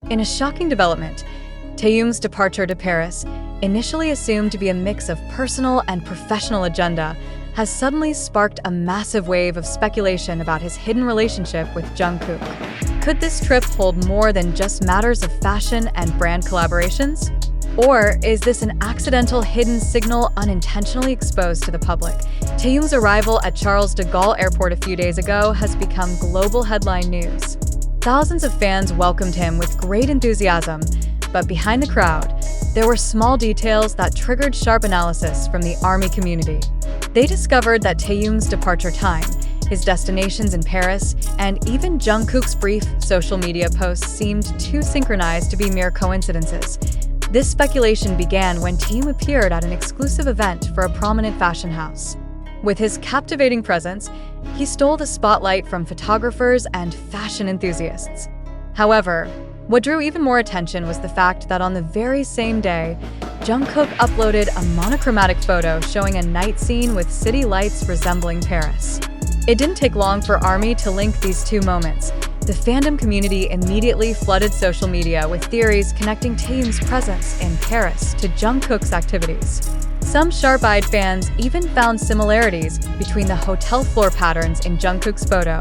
In a shocking development, Taehyung's departure to Paris, initially assumed to be a mix of personal and professional agenda, has suddenly sparked a massive wave of speculation about his hidden relationship with Jungkook. Could this trip hold more than just matters of fashion and brand collaborations? Or is this an accidental hidden signal unintentionally exposed to the public? Taehyung's arrival at Charles de Gaulle Airport a few days ago has become global headline news. Thousands of fans welcomed him with great enthusiasm, but behind the crowd, there were small details that triggered sharp analysis from the ARMY community. They discovered that Taehyung's departure time, his destinations in Paris, and even Jungkook's brief social media posts seemed too synchronized to be mere coincidences. This speculation began when Taehyung appeared at an exclusive event for a prominent fashion house. With his captivating presence, he stole the spotlight from photographers and fashion enthusiasts. However, what drew even more attention was the fact that on the very same day, Jungkook uploaded a monochromatic photo showing a night scene with city lights resembling Paris. It didn't take long for ARMY to link these two moments. The fandom community immediately flooded social media with theories connecting Taehyung's presence in Paris to Jungkook's activities. Some sharp-eyed fans even found similarities between the hotel floor patterns in Jungkook's photo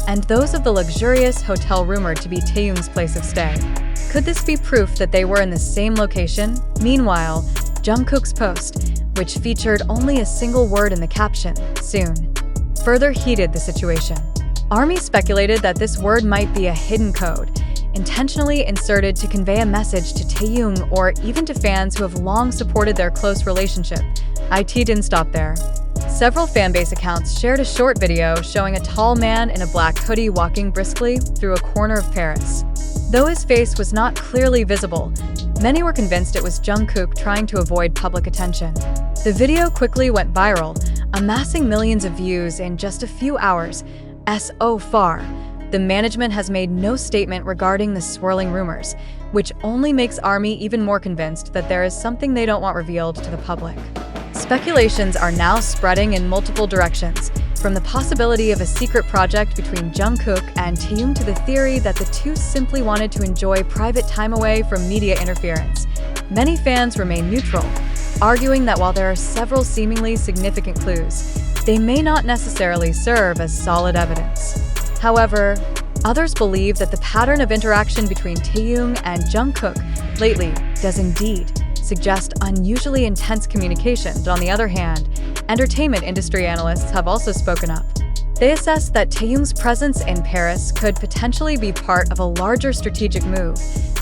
and those of the luxurious hotel rumored to be Taehyung's place of stay. Could this be proof that they were in the same location? Meanwhile, Jungkook's post, which featured only a single word in the caption, "soon," further heated the situation. ARMY speculated that this word might be a hidden code, intentionally inserted to convey a message to Taehyung or even to fans who have long supported their close relationship. It didn't stop there. Several fanbase accounts shared a short video showing a tall man in a black hoodie walking briskly through a corner of Paris. Though his face was not clearly visible, many were convinced it was Jungkook trying to avoid public attention. The video quickly went viral, amassing millions of views in just a few hours. So far, the management has made no statement regarding the swirling rumors, which only makes ARMY even more convinced that there is something they don't want revealed to the public. Speculations are now spreading in multiple directions, from the possibility of a secret project between Jungkook and Taehyung to the theory that the two simply wanted to enjoy private time away from media interference. Many fans remain neutral, arguing that while there are several seemingly significant clues, they may not necessarily serve as solid evidence. However, others believe that the pattern of interaction between Taehyung and Jungkook lately does indeed suggest unusually intense communication. On the other hand, entertainment industry analysts have also spoken up. They assess that Taehyung's presence in Paris could potentially be part of a larger strategic move,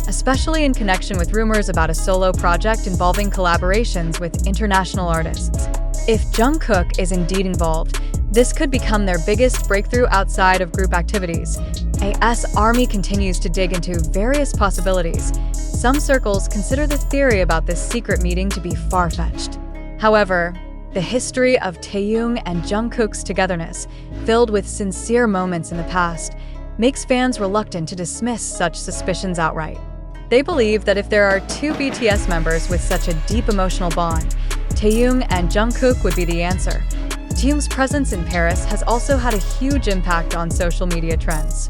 especially in connection with rumors about a solo project involving collaborations with international artists. If Jungkook is indeed involved, this could become their biggest breakthrough outside of group activities. AS ARMY continues to dig into various possibilities. Some circles consider the theory about this secret meeting to be far-fetched. However, the history of Taehyung and Jungkook's togetherness, filled with sincere moments in the past, makes fans reluctant to dismiss such suspicions outright. They believe that if there are two BTS members with such a deep emotional bond, Taehyung and Jungkook would be the answer. Taehyung's presence in Paris has also had a huge impact on social media trends.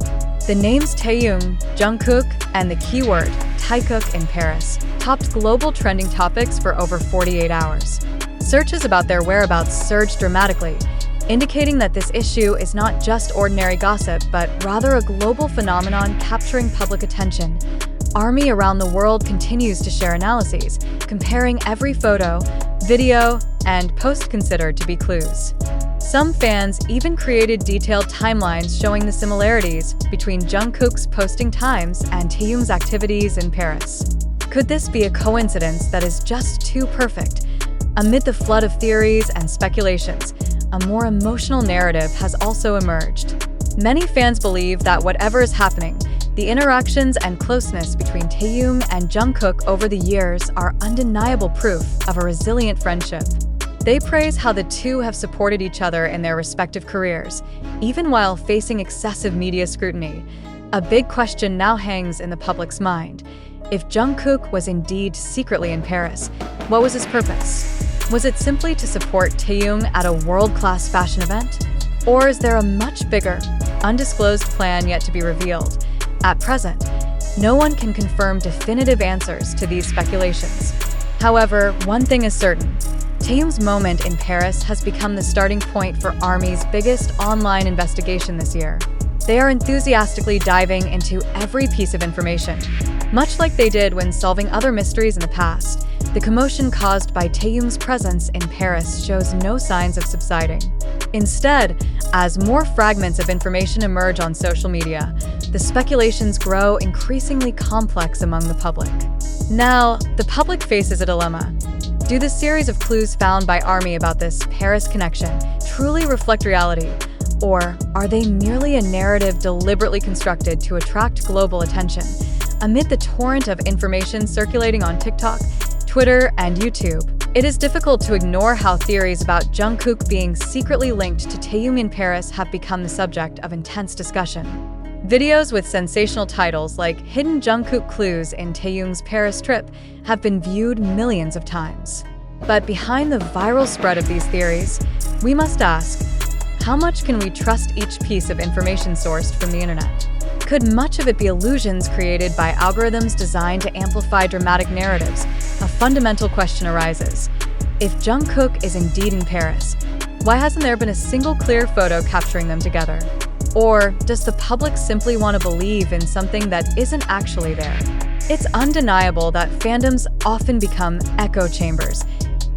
The names Taehyung, Jungkook, and the keyword taekook in Paris topped global trending topics for over 48 hours. Searches about their whereabouts surged dramatically, indicating that this issue is not just ordinary gossip, but rather a global phenomenon capturing public attention. ARMY around the world continues to share analyses, comparing every photo, video, and post considered to be clues. Some fans even created detailed timelines showing the similarities between Jungkook's posting times and Taehyung's activities in Paris. Could this be a coincidence that is just too perfect? Amid the flood of theories and speculations, a more emotional narrative has also emerged. Many fans believe that whatever is happening, the interactions and closeness between Taehyung and Jungkook over the years are undeniable proof of a resilient friendship. They praise how the two have supported each other in their respective careers, even while facing excessive media scrutiny. A big question now hangs in the public's mind. If Jungkook was indeed secretly in Paris, what was his purpose? Was it simply to support Taehyung at a world-class fashion event? Or is there a much bigger, undisclosed plan yet to be revealed? At present, no one can confirm definitive answers to these speculations. However, one thing is certain. Taehyung's moment in Paris has become the starting point for ARMY's biggest online investigation this year. They are enthusiastically diving into every piece of information. Much like they did when solving other mysteries in the past, the commotion caused by Taehyung's presence in Paris shows no signs of subsiding. Instead, as more fragments of information emerge on social media, the speculations grow increasingly complex among the public. Now, the public faces a dilemma. Do the series of clues found by ARMY about this Paris connection truly reflect reality? Or are they merely a narrative deliberately constructed to attract global attention? Amid the torrent of information circulating on TikTok, Twitter, and YouTube, it is difficult to ignore how theories about Jungkook being secretly linked to Taehyung in Paris have become the subject of intense discussion. Videos with sensational titles like "Hidden Jungkook Clues in Taehyung's Paris Trip" have been viewed millions of times. But behind the viral spread of these theories, we must ask, how much can we trust each piece of information sourced from the internet? Could much of it be illusions created by algorithms designed to amplify dramatic narratives? A fundamental question arises. If Jungkook is indeed in Paris, why hasn't there been a single clear photo capturing them together? Or does the public simply want to believe in something that isn't actually there? It's undeniable that fandoms often become echo chambers,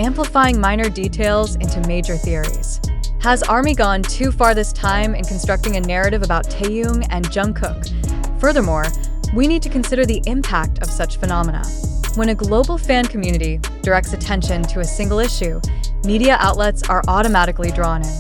amplifying minor details into major theories. Has ARMY gone too far this time in constructing a narrative about Taehyung and Jungkook? Furthermore, we need to consider the impact of such phenomena. When a global fan community directs attention to a single issue, media outlets are automatically drawn in.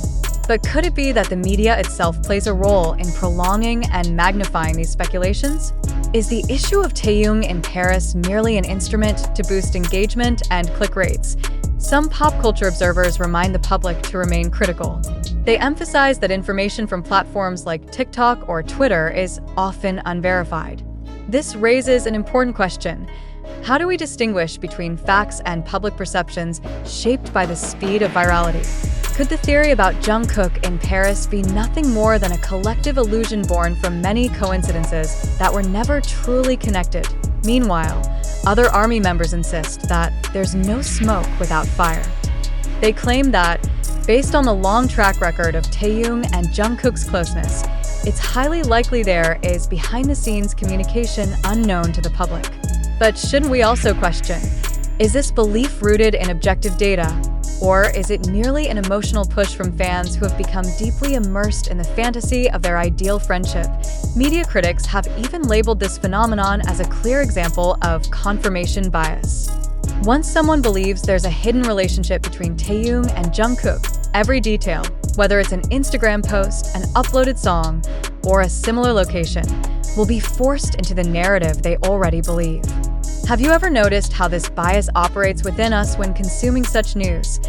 But could it be that the media itself plays a role in prolonging and magnifying these speculations? Is the issue of Taehyung in Paris merely an instrument to boost engagement and click rates? Some pop culture observers remind the public to remain critical. They emphasize that information from platforms like TikTok or Twitter is often unverified. This raises an important question. How do we distinguish between facts and public perceptions shaped by the speed of virality? Could the theory about Jungkook in Paris be nothing more than a collective illusion born from many coincidences that were never truly connected? Meanwhile, other ARMY members insist that there's no smoke without fire. They claim that, based on the long track record of Taehyung and Jungkook's closeness, it's highly likely there is behind-the-scenes communication unknown to the public. But shouldn't we also question, is this belief rooted in objective data? Or is it merely an emotional push from fans who have become deeply immersed in the fantasy of their ideal friendship? Media critics have even labeled this phenomenon as a clear example of confirmation bias. Once someone believes there's a hidden relationship between Taehyung and Jungkook, every detail, whether it's an Instagram post, an uploaded song, or a similar location, will be forced into the narrative they already believe. Have you ever noticed how this bias operates within us when consuming such news?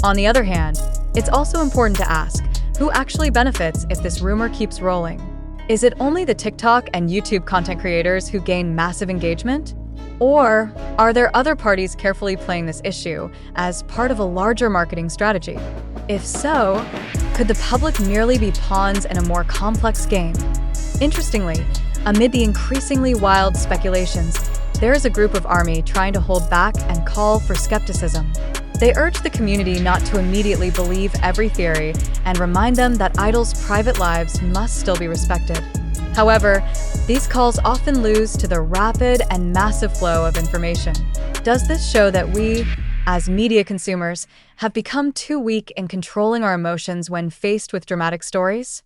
On the other hand, it's also important to ask, who actually benefits if this rumor keeps rolling? Is it only the TikTok and YouTube content creators who gain massive engagement? Or are there other parties carefully playing this issue as part of a larger marketing strategy? If so, could the public merely be pawns in a more complex game? Interestingly, amid the increasingly wild speculations, there is a group of ARMY trying to hold back and call for skepticism. They urge the community not to immediately believe every theory and remind them that idols' private lives must still be respected. However, these calls often lose to the rapid and massive flow of information. Does this show that we, as media consumers, have become too weak in controlling our emotions when faced with dramatic stories?